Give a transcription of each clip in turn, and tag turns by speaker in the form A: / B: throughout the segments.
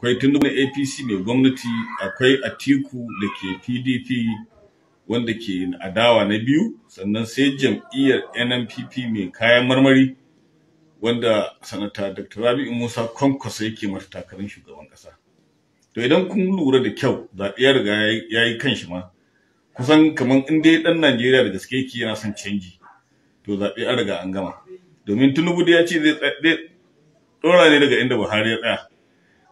A: akwai Tinubu na APC mai gwamnati, akwai Atiku da ke PDP wanda ke adawa na biyu, sannan sai jam'iyyar NNPP mai kayan marmari wanda sanata Dr. Rabi'u Musa Kwankwaso yake mata takarar shugaban kasa. To idan kun lura da kyau, zaɓe ya riga yayi kanshi ma. Kusan kaman in dai dan Najeriya da gaske yake yana son canji, to zaɓe an riga an gama. Domin Tinubu da ya ce zai dora ne daga inda Buhari ya tsaya.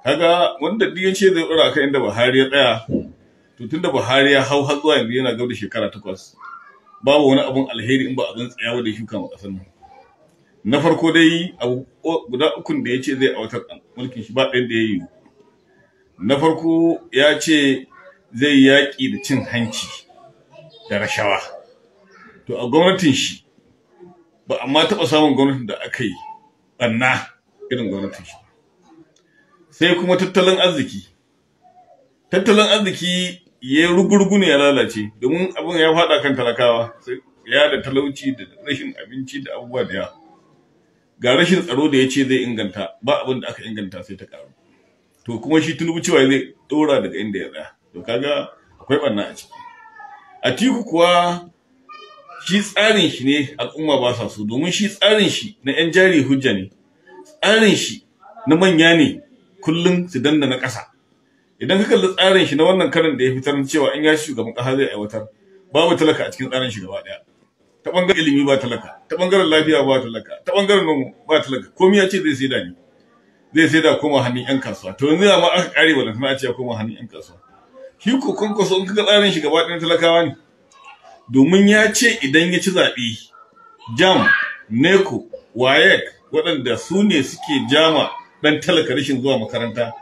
A: Kaga wanda duk ya ce zai dora kan inda Buhari ya tsaya, to tunda Buhari ya hau har zuwa yanzu yana gaba da shekara 8, babu wani abun alheri in ba abin tsayawa da shuka ma kasar nan. Na farko dai abu guda ukun da ya ce zai aiwatar mulkin shi ba ɗayan da ya yi. Na farko ya ce zai yaƙi da cin hanci da rashawa. To a gwamnatin shi ba amma taɓa samun gwamnatin da aka yi ɓanna irin gwamnatin shi. Sai kuma tattalin arziki. Tattalin arziki ya rugurugu ne ya lalace, domin abin ya faɗa kan talakawa, sai ya da talauci da rashin abinci da abubuwa da yawa. Ga rashin tsaro da ya ce zai inganta, ba abin da aka inganta sai ta ƙaru. To kuma shi Tinubu cewa zai ɗora daga inda ya tsaya. To kaga akwai ɓanna a ciki. Atiku kuwa shi tsarin shi ne al'umma ba sa so, domin shi tsarin shi na 'yan jari hujja ne. Tsarin shi na manya ne kullum su danna na ƙasa. Idan ka kalli tsarin shi na wannan karin da ya fitar cewa in ya shugaban ƙasa zai aiwatar, babu talaka a cikin tsarin shi gaba ɗaya. Ta ɓangaren ilimi ba talaka, ta ɓangaren lafiya ba talaka, ta ɓangaren noma ba talaka. Komai ya ce zai saida ne, zai saida koma hannun 'yan kasuwa. To yanzu ma aka ƙare ba da a ce ya koma hannun 'yan kasuwa. Shi ko Kwankwaso in kaga tsarin shi gaba ɗayan talakawa ne. Domin ya ce idan ya ci zaɓe, JAMB, NECO, WAEC waɗanda su ne suke jama ɗan talaka rashin zuwa makaranta,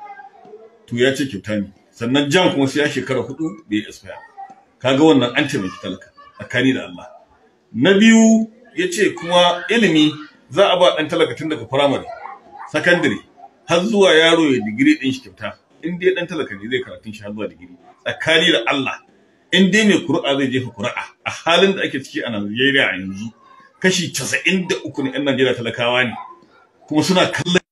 A: to ya ce kyauta ne. Sannan JAMB kuma sai ya shekara 4 bai expire. Kaga wannan an taimaki talaka tsakani da Allah. Na biyu ya ce kuma ilimi za a ba ɗan talaka tun daga firamare, sakandare, har zuwa yaro ya digiri ɗin shi kyauta. In dai ɗan talaka ne zai karatun shi har zuwa digiri. Tsakani da Allah, in dai mai kuri'a zai jefa kuri'a a halin da ake ciki a Najeriya a yanzu, kashi 93 na 'yan Najeriya talakawa ne, kuma suna kallon